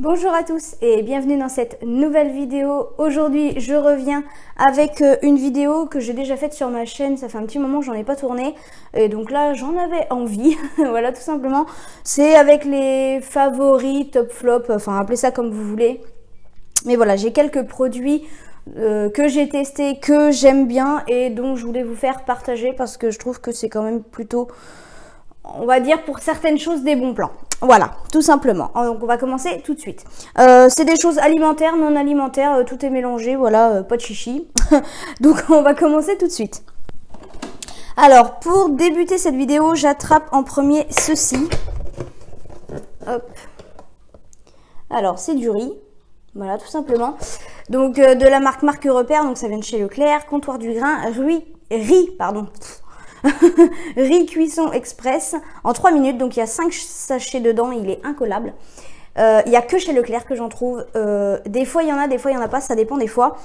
Bonjour à tous et bienvenue dans cette nouvelle vidéo. Aujourd'hui je reviens avec une vidéo que j'ai déjà faite sur ma chaîne. Ça fait un petit moment que j'en ai pas tourné et donc là j'en avais envie. Voilà, tout simplement. C'est avec les favoris, top flop, enfin appelez ça comme vous voulez. Mais voilà, j'ai quelques produits que j'ai testés, que j'aime bien et dont je voulais vous faire partager parce que je trouve que c'est quand même plutôt, on va dire, pour certaines choses des bons plans. Voilà, tout simplement. Donc on va commencer tout de suite. C'est des choses alimentaires, non alimentaires, tout est mélangé, voilà, pas de chichi. Donc on va commencer tout de suite. Alors pour débuter cette vidéo, j'attrape en premier ceci. Hop. Alors c'est du riz, voilà, tout simplement. Donc de la marque Repère, donc ça vient de chez Leclerc, comptoir du grain, riz, pardon. Riz cuisson express en 3 minutes, donc il y a 5 sachets dedans, il est incollable. Il n'y a que chez Leclerc que j'en trouve. Des fois il y en a, des fois il n'y en a pas, ça dépend des fois.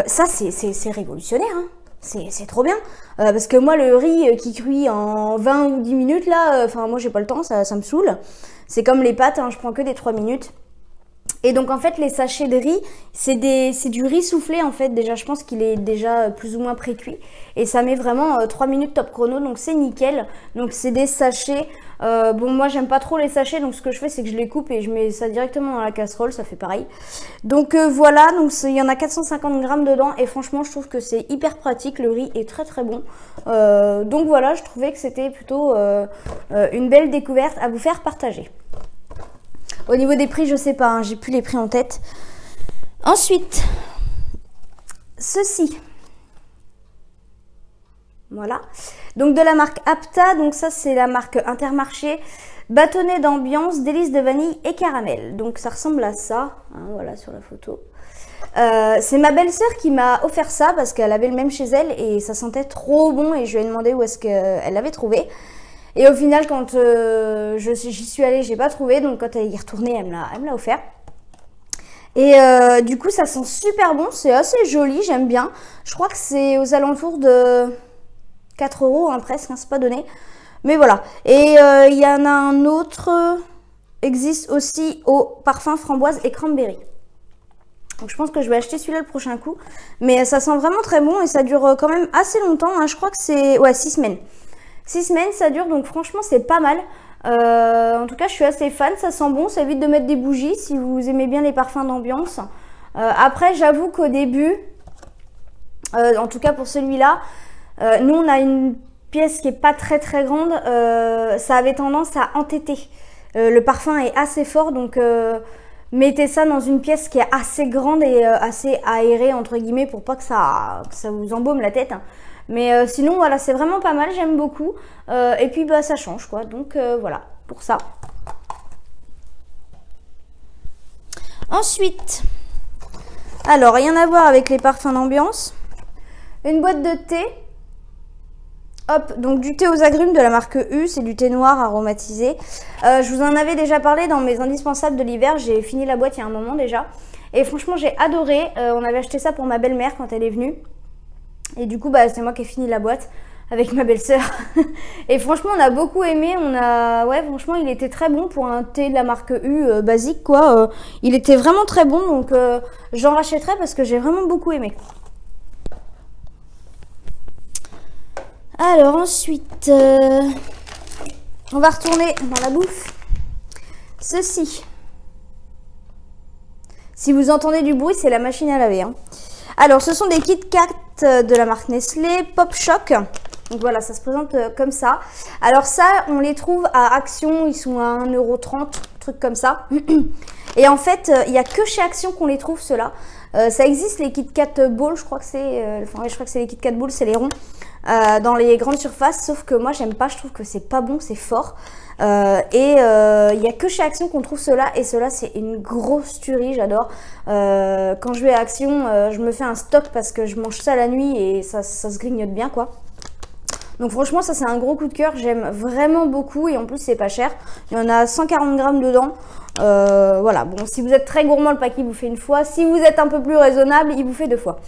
Ça c'est révolutionnaire, hein. C'est trop bien. Parce que moi le riz qui cuit en 20 ou 10 minutes là, enfin moi j'ai pas le temps, ça me saoule. C'est comme les pâtes, hein, je prends que des 3 minutes. Et donc en fait les sachets de riz, c'est du riz soufflé en fait. Déjà je pense qu'il est déjà plus ou moins pré-cuit. Et ça met vraiment 3 minutes top chrono, donc c'est nickel. Donc c'est des sachets, bon moi j'aime pas trop les sachets, donc ce que je fais c'est que je les coupe et je mets ça directement dans la casserole, ça fait pareil. Donc voilà, donc il y en a 450 grammes dedans et franchement je trouve que c'est hyper pratique, le riz est très très bon. Donc voilà, je trouvais que c'était plutôt une belle découverte à vous faire partager. Au niveau des prix, je sais pas, hein, j'ai plus les prix en tête. Ensuite, ceci. Voilà. Donc de la marque Apta, donc ça c'est la marque Intermarché. Bâtonnet d'ambiance, délices de vanille et caramel. Donc ça ressemble à ça, hein, voilà sur la photo. C'est ma belle-sœur qui m'a offert ça parce qu'elle avait le même chez elle et ça sentait trop bon et je lui ai demandé où est-ce qu'elle l'avait trouvé. Et au final, quand j'y suis allée, j'ai pas trouvé. Donc quand elle y est retournée, elle me l'a offert. Et du coup, ça sent super bon. C'est assez joli, j'aime bien. Je crois que c'est aux alentours de 4 €, hein, presque, hein, c'est pas donné. Mais voilà. Et il y en a un autre, existe aussi au parfum framboise et cranberry. Donc je pense que je vais acheter celui-là le prochain coup. Mais ça sent vraiment très bon et ça dure quand même assez longtemps, hein. Je crois que c'est 6 semaines. 6 semaines ça dure, donc franchement c'est pas mal. En tout cas je suis assez fan, ça sent bon, ça évite de mettre des bougies si vous aimez bien les parfums d'ambiance. Après j'avoue qu'au début, en tout cas pour celui-là, nous on a une pièce qui est pas très très grande, ça avait tendance à entêter. Le parfum est assez fort, donc mettez ça dans une pièce qui est assez grande et assez aérée entre guillemets pour pas que ça vous embaume la tête. Mais sinon voilà, c'est vraiment pas mal, j'aime beaucoup. Et puis bah ça change quoi, donc voilà pour ça. Ensuite, alors rien à voir avec les parfums d'ambiance. Une boîte de thé. Hop, donc du thé aux agrumes de la marque U, c'est du thé noir aromatisé. Je vous en avais déjà parlé dans mes indispensables de l'hiver, j'ai fini la boîte il y a un moment déjà. Et franchement j'ai adoré, on avait acheté ça pour ma belle-mère quand elle est venue. Et du coup, bah, c'est moi qui ai fini la boîte avec ma belle-sœur. Et franchement, on a beaucoup aimé. Ouais, franchement, il était très bon pour un thé de la marque U basique, quoi. Il était vraiment très bon, donc j'en rachèterai parce que j'ai vraiment beaucoup aimé. Alors ensuite, on va retourner dans la bouffe. Ceci. Si vous entendez du bruit, c'est la machine à laver, hein. Alors, ce sont des Kit Kat de la marque Nestlé, Pop Choc. Donc voilà, ça se présente comme ça. Alors ça, on les trouve à Action, ils sont à 1,30 €, truc comme ça. Et en fait, il n'y a que chez Action qu'on les trouve, ceux-là. Ça existe, les Kit Kat Ball, je crois que c'est... je crois que c'est les Kit Kat Ball, c'est les ronds. Dans les grandes surfaces, sauf que moi, j'aime pas, je trouve que c'est pas bon, c'est fort. Il n'y a que chez Action qu'on trouve cela et cela c'est une grosse tuerie, j'adore. Quand je vais à Action, je me fais un stock parce que je mange ça la nuit et ça se grignote bien quoi. Donc franchement ça c'est un gros coup de cœur, j'aime vraiment beaucoup et en plus c'est pas cher. Il y en a 140 grammes dedans. Voilà, bon si vous êtes très gourmand le paquet vous fait une fois, si vous êtes un peu plus raisonnable il vous fait 2 fois.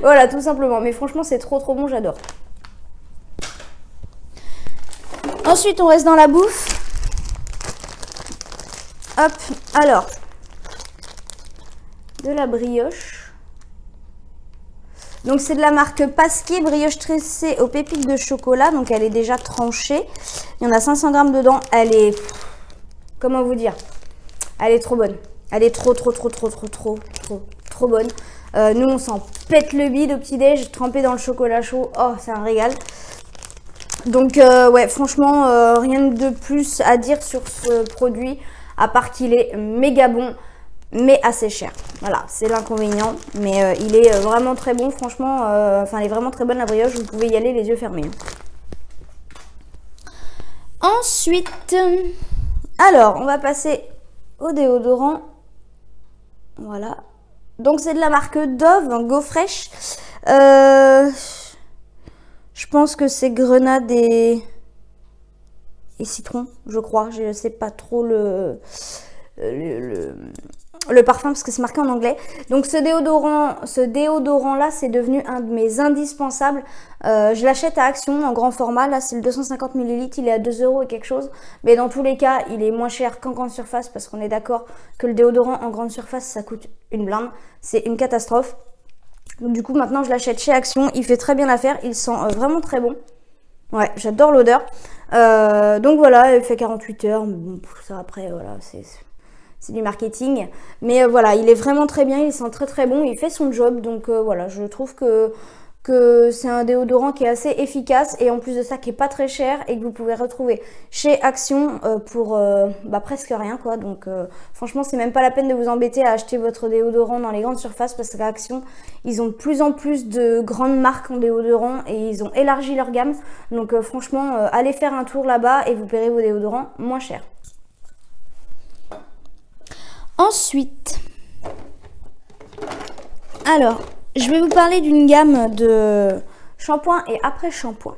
Voilà tout simplement, mais franchement c'est trop bon, j'adore. Ensuite, on reste dans la bouffe. Hop, alors, de la brioche. Donc c'est de la marque Pasquier, brioche tressée aux pépites de chocolat. Donc elle est déjà tranchée. Il y en a 500 grammes dedans. Elle est, comment vous dire, elle est trop bonne. Elle est trop bonne. Nous on s'en pète le bide au petit déj, trempé dans le chocolat chaud. Oh, c'est un régal. Donc ouais, franchement, rien de plus à dire sur ce produit, à part qu'il est méga bon, mais assez cher. Voilà, c'est l'inconvénient. Mais il est vraiment très bon, franchement. Enfin, elle est vraiment très bonne la brioche. Vous pouvez y aller les yeux fermés. Ensuite, alors, on va passer au déodorant. Voilà. Donc, c'est de la marque Dove, Go Fresh. Je pense que c'est grenade et citron, je crois. Je ne sais pas trop le parfum parce que c'est marqué en anglais. Donc ce déodorant là, c'est devenu un de mes indispensables. Je l'achète à Action en grand format. Là, c'est le 250 ml. Il est à 2 € et quelque chose. Mais dans tous les cas, il est moins cher qu'en grande surface parce qu'on est d'accord que le déodorant en grande surface, ça coûte une blinde. C'est une catastrophe. Donc du coup, maintenant, je l'achète chez Action. Il fait très bien l'affaire. Il sent vraiment très bon. Ouais, j'adore l'odeur. Donc voilà, il fait 48 heures. Mais bon, ça après, voilà, c'est du marketing. Mais voilà, il est vraiment très bien. Il sent très bon. Il fait son job. Donc voilà, je trouve que c'est un déodorant qui est assez efficace. Et en plus de ça, qui est pas très cher. Et que vous pouvez retrouver chez Action pour presque rien, quoi. Donc franchement, c'est même pas la peine de vous embêter à acheter votre déodorant dans les grandes surfaces. Parce qu'à Action, ils ont de plus en plus de grandes marques en déodorant. Et ils ont élargi leur gamme. Donc franchement, allez faire un tour là-bas. Et vous paierez vos déodorants moins cher. Ensuite, alors, je vais vous parler d'une gamme de shampoing et après shampoing.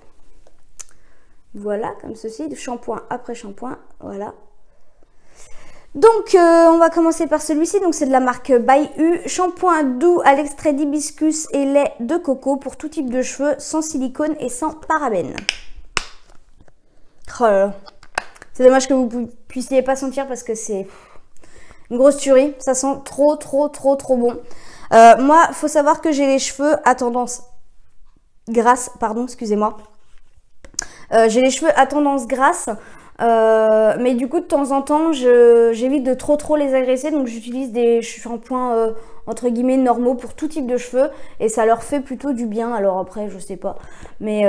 Voilà, comme ceci, de shampoing après shampoing, voilà. Donc, on va commencer par celui-ci. Donc, c'est de la marque By-U. Shampoing doux à l'extrait d'hibiscus et lait de coco pour tout type de cheveux, sans silicone et sans parabènes. Oh là là. C'est dommage que vous ne puissiez pas sentir parce que c'est une grosse tuerie. Ça sent trop bon. Moi, faut savoir que j'ai les cheveux à tendance grasse. Pardon, excusez-moi. J'ai les cheveux à tendance grasse. Mais du coup, de temps en temps, j'évite de trop les agresser. Donc, j'utilise des shampoings entre guillemets normaux pour tout type de cheveux. Et ça leur fait plutôt du bien. Alors après, je sais pas. Mais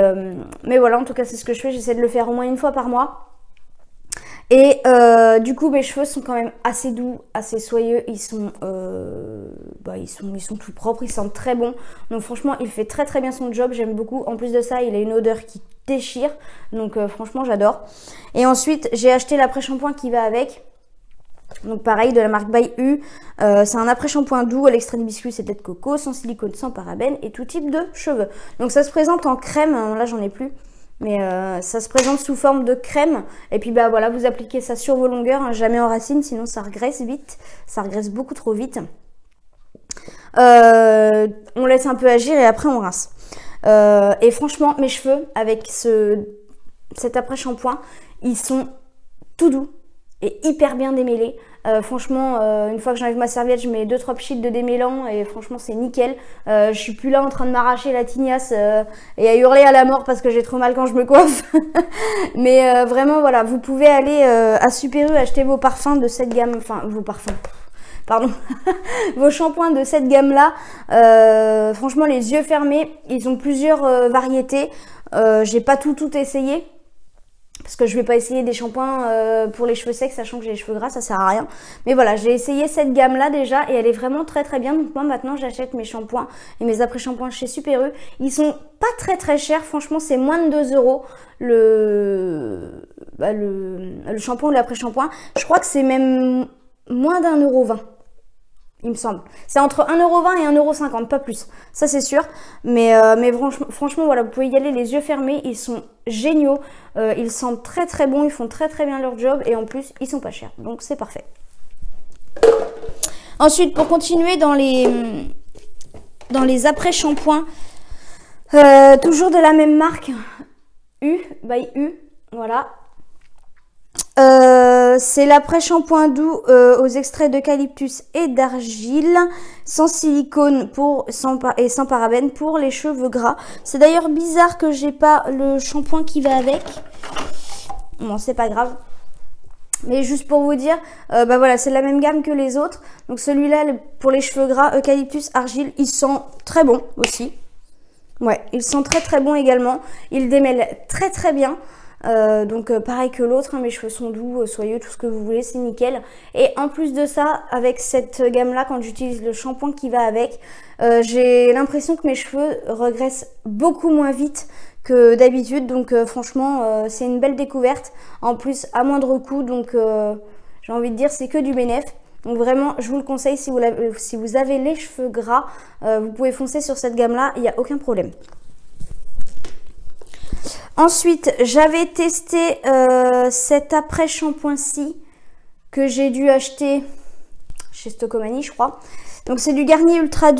voilà, en tout cas, c'est ce que je fais. J'essaie de le faire au moins une fois par mois. Et du coup, mes cheveux sont quand même assez doux, assez soyeux. Ils sont tout propres, ils sentent très bon. Donc franchement, il fait très bien son job. J'aime beaucoup. En plus de ça, il a une odeur qui déchire. Donc franchement, j'adore. Et ensuite, j'ai acheté l'après-shampoing qui va avec. Donc pareil, de la marque By-U. C'est un après-shampoing doux à l'extrait d'hibiscus et de lait de coco, sans silicone, sans parabènes et tout type de cheveux. Donc ça se présente en crème. Là, j'en ai plus. Mais ça se présente sous forme de crème. Et puis bah voilà, vous appliquez ça sur vos longueurs, hein, jamais en racine, sinon ça regraisse vite. Ça regraisse beaucoup trop vite. On laisse un peu agir et après on rince. Et franchement, mes cheveux avec cet après-shampoing, ils sont tout doux et hyper bien démêlés. Franchement, une fois que j'enlève ma serviette, je mets 2-3 pchits de démêlant et franchement c'est nickel. Je suis plus là en train de m'arracher la tignasse et à hurler à la mort parce que j'ai trop mal quand je me coiffe. Mais vraiment voilà, vous pouvez aller à Super U acheter vos parfums de cette gamme, enfin vos parfums, pardon, vos shampoings de cette gamme là. Franchement les yeux fermés, ils ont plusieurs variétés. J'ai pas tout essayé. Parce que je vais pas essayer des shampoings pour les cheveux secs, sachant que j'ai les cheveux gras, ça sert à rien. Mais voilà, j'ai essayé cette gamme-là déjà et elle est vraiment très bien. Donc moi maintenant, j'achète mes shampoings et mes après-shampoings chez Super U. Ils sont pas très chers, franchement, c'est moins de 2 € le shampoing ou l'après-shampoing. Je crois que c'est même moins d'1,20 €. Il me semble. C'est entre 1,20 € et 1,50 €, pas plus. Ça, c'est sûr. Mais franchement, voilà, vous pouvez y aller les yeux fermés. Ils sont géniaux. Ils sentent très bon. Ils font très bien leur job. Et en plus, ils sont pas chers. Donc, c'est parfait. Ensuite, pour continuer dans les après-shampoings, toujours de la même marque, By U. Voilà. C'est l'après-shampoing doux aux extraits d'eucalyptus et d'argile, sans silicone et sans parabènes pour les cheveux gras. C'est d'ailleurs bizarre que j'ai pas le shampoing qui va avec. Bon, c'est pas grave. Mais juste pour vous dire, bah voilà, c'est la même gamme que les autres. Donc celui-là, pour les cheveux gras, eucalyptus, argile, il sent très bon aussi. Ouais, il sent très très bon également. Il démêle très très bien. Donc pareil que l'autre, hein, mes cheveux sont doux, soyeux, tout ce que vous voulez, c'est nickel. Et en plus de ça, avec cette gamme là, quand j'utilise le shampoing qui va avec, j'ai l'impression que mes cheveux regressent beaucoup moins vite que d'habitude. Donc franchement, c'est une belle découverte. En plus, à moindre coût, donc j'ai envie de dire c'est que du bénéf. Donc vraiment, je vous le conseille, si vous avez les cheveux gras, vous pouvez foncer sur cette gamme là, il n'y a aucun problème. Ensuite, j'avais testé cet après-shampoing-ci que j'ai dû acheter chez Stocomanie, je crois. Donc, c'est du Garnier Ultra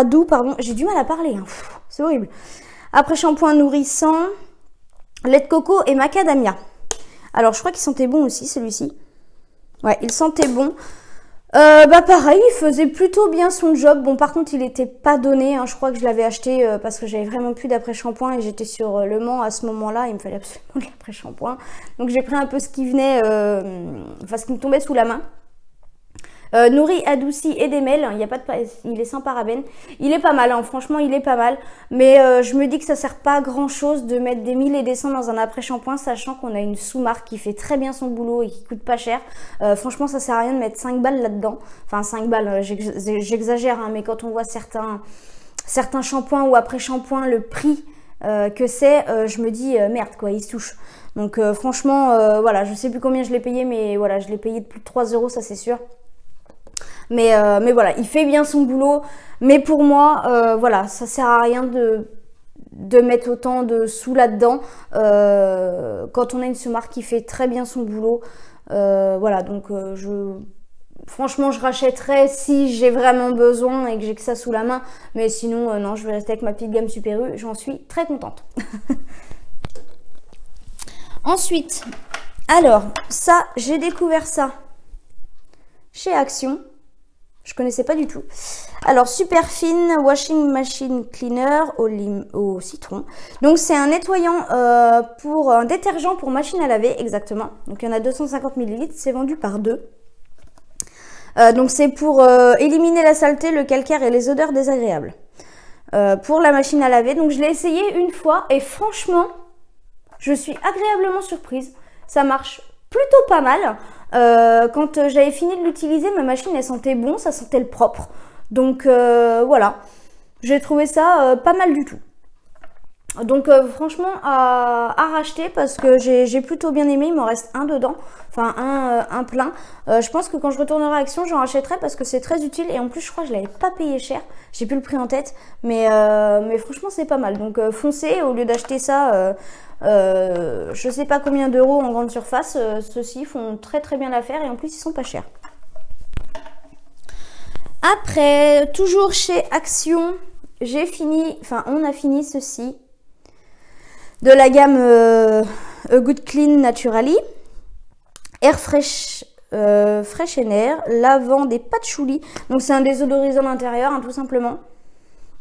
doux, pardon. J'ai du mal à parler, hein. C'est horrible. Après-shampoing nourrissant, lait de coco et macadamia. Alors, je crois qu'il sentait bon aussi, celui-ci. Ouais, il sentait bon. Bah pareil, il faisait plutôt bien son job. Bon, par contre, il était pas donné, hein. Je crois que je l'avais acheté parce que j'avais vraiment plus d'après-shampoing et j'étais sur Le Mans à ce moment-là. Il me fallait absolument de l'après-shampoing. Donc j'ai pris un peu ce qui venait, enfin ce qui me tombait sous la main. Nourri, adouci et démêle, il est sans parabènes. Il est pas mal, hein. Franchement il est pas mal. Mais je me dis que ça sert pas à grand chose de mettre des 1000 et des 100 dans un après-shampoing, sachant qu'on a une sous-marque qui fait très bien son boulot et qui coûte pas cher. Franchement ça sert à rien de mettre 5 balles là-dedans. Enfin 5 balles, j'exagère, hein, mais quand on voit certains shampoings ou après-shampoings, le prix que c'est, je me dis merde quoi, il se touche. Donc franchement, voilà, je sais plus combien je l'ai payé, mais voilà, je l'ai payé de plus de 3 €, ça c'est sûr. Mais voilà, il fait bien son boulot. Mais pour moi, voilà, ça sert à rien de mettre autant de sous là-dedans quand on a une sous-marque qui fait très bien son boulot. Voilà, donc franchement, je rachèterais si j'ai vraiment besoin et que j'ai que ça sous la main. Mais sinon, non, je vais rester avec ma petite gamme Super U. J'en suis très contente. Ensuite, alors, ça, j'ai découvert ça chez Action. Je connaissais pas du tout. Alors, Superfine Washing Machine Cleaner au citron. Donc, c'est un nettoyant pour un détergent pour machine à laver, exactement. Donc, il y en a 250 ml. C'est vendu par 2. Donc, c'est pour éliminer la saleté, le calcaire et les odeurs désagréables. Pour la machine à laver. Donc, je l'ai essayé une fois et franchement, je suis agréablement surprise. Ça marche plutôt pas mal. Quand j'avais fini de l'utiliser, ma machine elle sentait bon, ça sentait le propre. Donc voilà, j'ai trouvé ça pas mal du tout. Donc franchement à racheter parce que j'ai plutôt bien aimé. Il m'en reste un dedans, enfin un plein. Je pense que quand je retournerai à Action, j'en rachèterai parce que c'est très utile. Et en plus je crois que je l'avais pas payé cher. J'ai plus le prix en tête, mais franchement c'est pas mal. Donc foncez au lieu d'acheter ça. Je sais pas combien d'euros en grande surface. Ceux-ci font très très bien l'affaire et en plus ils sont pas chers. Après, toujours chez Action, on a fini ceci de la gamme A Good Clean Naturally, Air Fresh Freshener, lavande et patchouli. Donc c'est un désodorisant d'intérieur, hein, tout simplement.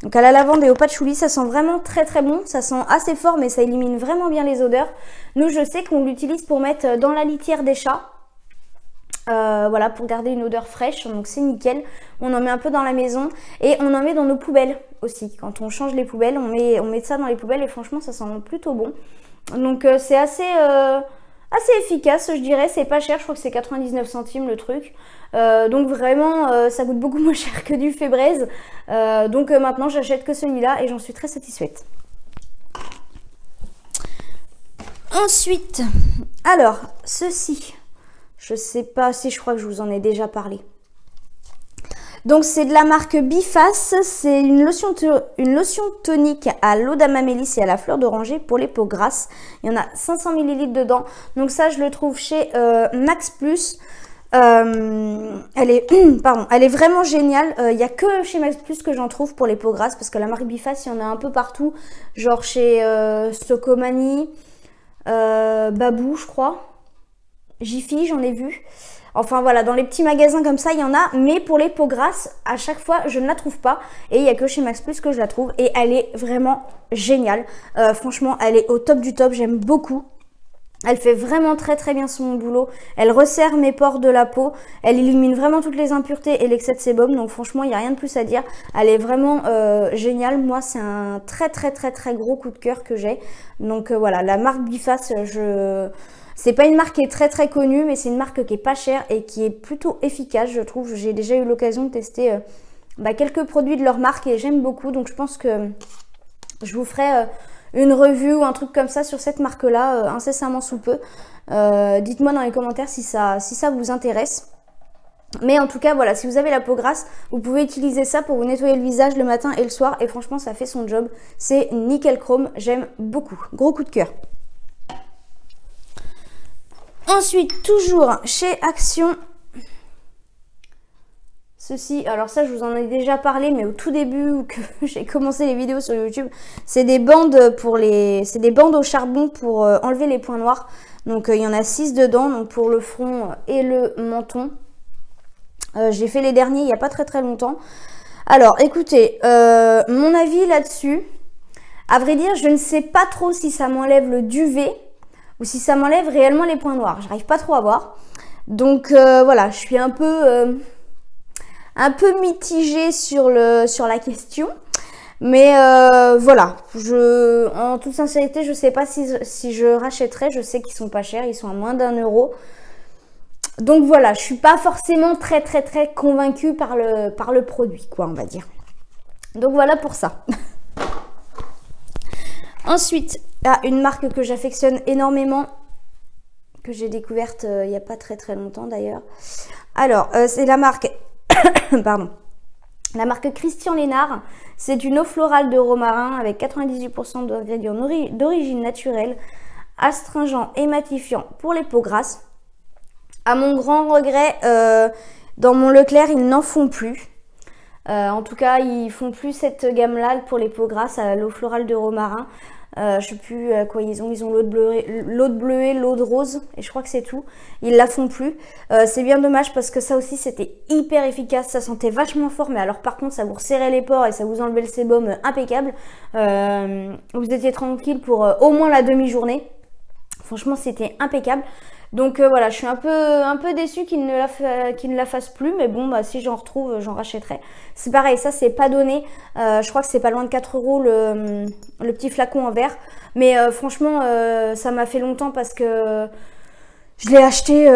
Donc à la lavande et au patchouli, ça sent vraiment très très bon. Ça sent assez fort, mais ça élimine vraiment bien les odeurs. Nous, je sais qu'on l'utilise pour mettre dans la litière des chats. Voilà, pour garder une odeur fraîche, donc c'est nickel. On en met un peu dans la maison et on en met dans nos poubelles aussi. Quand on change les poubelles, on met ça dans les poubelles et franchement ça sent plutôt bon. Donc c'est assez efficace, je dirais. C'est pas cher, je crois que c'est 99 centimes le truc. Donc vraiment ça coûte beaucoup moins cher que du Febreze. Donc maintenant j'achète que celui-là et j'en suis très satisfaite. Ensuite, alors ceci. Je sais pas si je crois que je vous en ai déjà parlé. Donc c'est de la marque Biface, c'est une lotion tonique à l'eau d'amamélis et à la fleur d'oranger pour les peaux grasses. Il y en a 500 ml dedans. Donc ça je le trouve chez Max Plus. Elle est vraiment géniale. Il n'y a que chez Max Plus que j'en trouve pour les peaux grasses parce que la marque Biface il y en a un peu partout. Genre chez Stocomanie, Babou je crois. Jiffy, j'en ai vu. Enfin voilà, dans les petits magasins comme ça, il y en a. Mais pour les peaux grasses, à chaque fois, je ne la trouve pas. Et il n'y a que chez Max Plus que je la trouve. Et elle est vraiment géniale. Franchement, elle est au top du top. J'aime beaucoup. Elle fait vraiment très bien son boulot. Elle resserre mes pores de la peau. Elle élimine vraiment toutes les impuretés et l'excès de sébum. Donc franchement, il n'y a rien de plus à dire. Elle est vraiment géniale. Moi, c'est un très gros coup de cœur que j'ai. Donc voilà, la marque Biface, c'est pas une marque qui est très connue, mais c'est une marque qui est pas chère et qui est plutôt efficace, je trouve. J'ai déjà eu l'occasion de tester quelques produits de leur marque et j'aime beaucoup. Donc je pense que je vous ferai une revue ou un truc comme ça sur cette marque-là incessamment sous peu. Dites-moi dans les commentaires si ça vous intéresse. Mais en tout cas, voilà, si vous avez la peau grasse, vous pouvez utiliser ça pour vous nettoyer le visage le matin et le soir. Et franchement, ça fait son job. C'est nickel chrome, j'aime beaucoup. Gros coup de cœur. Ensuite, toujours chez Action, ceci, alors ça je vous en ai déjà parlé, mais au tout début que j'ai commencé les vidéos sur YouTube, c'est des bandes c'est des bandes au charbon pour enlever les points noirs. Donc il y en a 6 dedans, donc pour le front et le menton. J'ai fait les derniers il n'y a pas très longtemps. Alors écoutez, mon avis là-dessus, à vrai dire, je ne sais pas trop si ça m'enlève le duvet ou si ça m'enlève réellement les points noirs. J'arrive pas trop à voir. Donc voilà, je suis un peu mitigée sur la question. Mais voilà, en toute sincérité, je sais pas si je rachèterais. Je sais qu'ils sont pas chers, ils sont à moins d'1 €. Donc voilà, je suis pas forcément très convaincue par le produit, quoi, on va dire. Donc voilà pour ça. Ensuite, une marque que j'affectionne énormément, que j'ai découverte il n'y a pas très longtemps d'ailleurs. Alors, c'est la marque, pardon, la marque Christian Lénard. C'est une eau florale de romarin avec 98% d'ingrédients d'origine naturelle, astringent et matifiant pour les peaux grasses. À mon grand regret, dans mon Leclerc, ils n'en font plus. En tout cas, ils font plus cette gamme-là pour les peaux grasses à l'eau florale de romarin. Je sais plus quoi ils ont l'eau de bleuet, l'eau de rose et je crois que c'est tout. Ils la font plus. C'est bien dommage parce que ça aussi c'était hyper efficace, ça sentait vachement fort, mais alors par contre ça vous resserrait les pores et ça vous enlevait le sébum impeccable. Vous étiez tranquille pour au moins la demi-journée. Franchement c'était impeccable. Donc voilà, je suis un peu déçue qu'ils ne la fassent plus, mais bon, bah, si j'en retrouve, j'en rachèterai. C'est pareil, ça c'est pas donné. Je crois que c'est pas loin de 4 € le petit flacon en verre. Mais franchement, ça m'a fait longtemps parce que je l'ai acheté.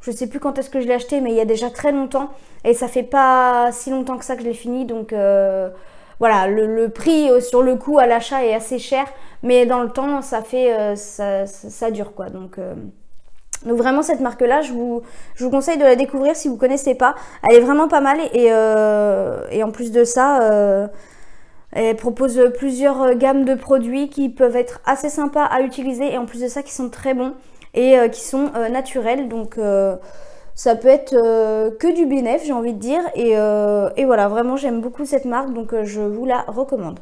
Je sais plus quand est-ce que je l'ai acheté, mais il y a déjà très longtemps. Et ça fait pas si longtemps que ça que je l'ai fini, donc voilà, le prix sur le coup à l'achat est assez cher, mais dans le temps ça fait ça dure quoi. Donc vraiment cette marque là, je vous conseille de la découvrir si vous connaissez pas. Elle est vraiment pas mal et en plus de ça, elle propose plusieurs gammes de produits qui peuvent être assez sympas à utiliser et en plus de ça qui sont très bons et qui sont naturels. Donc ça peut être que du bénéf, j'ai envie de dire. Et voilà, vraiment, j'aime beaucoup cette marque, donc je vous la recommande.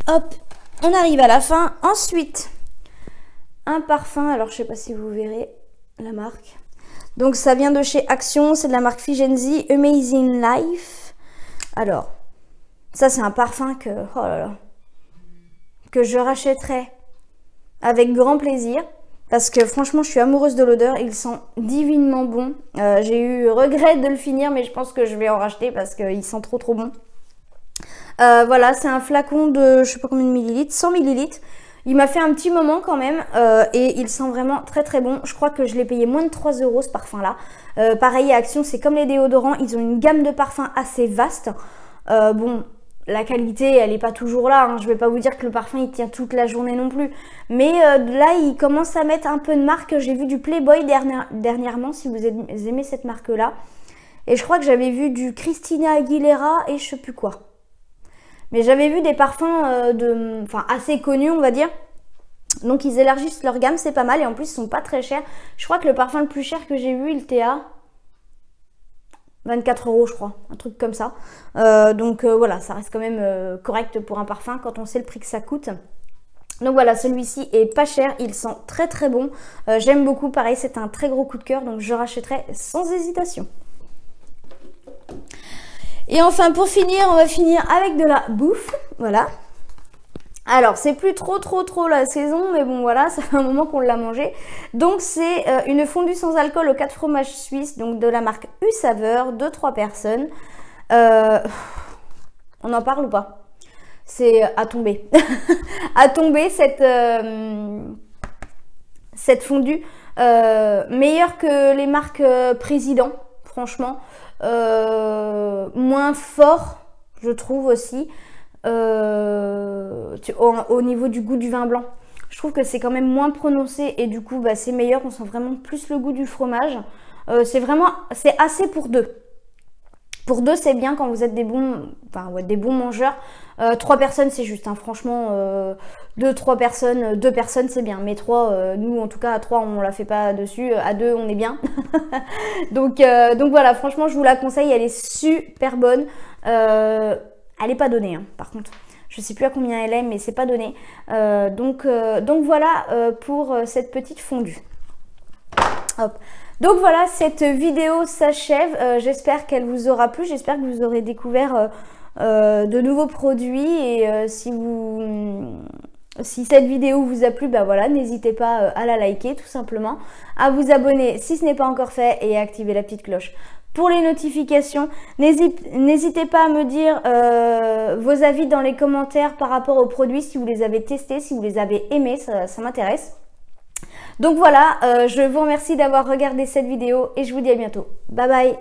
Hop, on arrive à la fin. Ensuite, un parfum. Alors, je sais pas si vous verrez la marque. Donc, ça vient de chez Action. C'est de la marque Figenzi Amazing Life. Alors, ça, c'est un parfum que, oh là là, que je rachèterai avec grand plaisir. Parce que franchement, je suis amoureuse de l'odeur. Il sent divinement bon. J'ai eu regret de le finir, mais je pense que je vais en racheter parce qu'il sent trop bon. Voilà, c'est un flacon de je sais pas combien de millilitres, 100 millilitres. Il m'a fait un petit moment quand même et il sent vraiment très bon. Je crois que je l'ai payé moins de 3 € ce parfum-là. Pareil à Action, c'est comme les déodorants. Ils ont une gamme de parfums assez vaste. Bon... La qualité, elle n'est pas toujours là. Hein. Je ne vais pas vous dire que le parfum, il tient toute la journée non plus. Mais là, il commence à mettre un peu de marque. J'ai vu du Playboy dernièrement, si vous aimez cette marque-là. Et je crois que j'avais vu du Christina Aguilera et je sais plus quoi. Mais j'avais vu des parfums assez connus, on va dire. Donc, ils élargissent leur gamme, c'est pas mal. Et en plus, ils sont pas très chers. Je crois que le parfum le plus cher que j'ai vu, il était à 24 € je crois, un truc comme ça. Donc voilà, ça reste quand même correct pour un parfum quand on sait le prix que ça coûte. Donc voilà, celui-ci est pas cher, il sent très très bon. J'aime beaucoup, pareil, c'est un très gros coup de cœur, donc je rachèterai sans hésitation. Et enfin, pour finir, on va finir avec de la bouffe, voilà. Alors, c'est plus trop la saison, mais bon, voilà, ça fait un moment qu'on l'a mangé. Donc, c'est une fondue sans alcool aux 4 fromages suisses, donc de la marque U-Saveur, de 3 personnes. On en parle ou pas? C'est à tomber. À tomber, cette fondue. Meilleure que les marques Président, franchement. Moins fort, je trouve aussi. Au niveau du goût du vin blanc, je trouve que c'est quand même moins prononcé et du coup bah, c'est meilleur, on sent vraiment plus le goût du fromage. C'est assez pour deux. Pour deux, c'est bien quand vous êtes des bons mangeurs. 3 personnes, c'est juste, hein, franchement, 2 personnes c'est bien. Mais 3, nous en tout cas à 3 on la fait pas dessus, à 2 on est bien. donc voilà, franchement je vous la conseille, elle est super bonne. Elle n'est pas donnée, hein, par contre. Je sais plus à combien elle est, mais c'est pas donné. Donc voilà pour cette petite fondue. Hop. Donc voilà, cette vidéo s'achève. J'espère qu'elle vous aura plu. J'espère que vous aurez découvert de nouveaux produits. Et si cette vidéo vous a plu, bah voilà, n'hésitez pas à la liker tout simplement, à vous abonner si ce n'est pas encore fait et à activer la petite cloche pour les notifications. N'hésitez pas à me dire vos avis dans les commentaires par rapport aux produits, si vous les avez testés, si vous les avez aimés, ça m'intéresse. Donc voilà, je vous remercie d'avoir regardé cette vidéo et je vous dis à bientôt. Bye bye!